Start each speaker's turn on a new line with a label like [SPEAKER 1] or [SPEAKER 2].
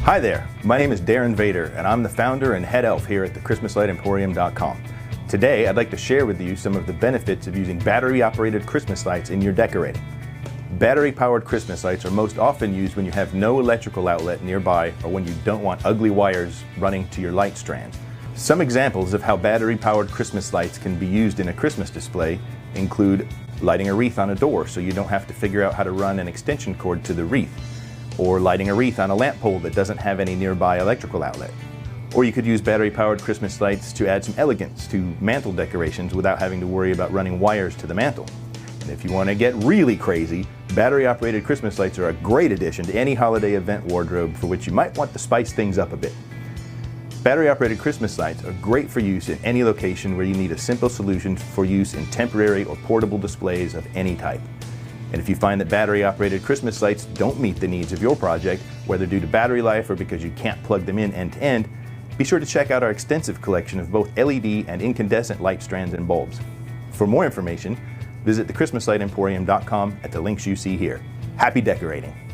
[SPEAKER 1] Hi there, my name is Darren Vader and I'm the founder and head elf here at the ChristmasLightEmporium.com. Today I'd like to share with you some of the benefits of using battery-operated Christmas lights in your decorating. Battery-powered Christmas lights are most often used when you have no electrical outlet nearby or when you don't want ugly wires running to your light strands. Some examples of how battery-powered Christmas lights can be used in a Christmas display include lighting a wreath on a door so you don't have to figure out how to run an extension cord to the wreath, or lighting a wreath on a lamp pole that doesn't have any nearby electrical outlet. Or you could use battery-powered Christmas lights to add some elegance to mantel decorations without having to worry about running wires to the mantel. And if you want to get really crazy, battery-operated Christmas lights are a great addition to any holiday event wardrobe for which you might want to spice things up a bit. Battery-operated Christmas lights are great for use in any location where you need a simple solution for use in temporary or portable displays of any type. And if you find that battery-operated Christmas lights don't meet the needs of your project, whether due to battery life or because you can't plug them in end to end, be sure to check out our extensive collection of both LED and incandescent light strands and bulbs. For more information, visit the ChristmasLightEmporium.com at the links you see here. Happy decorating!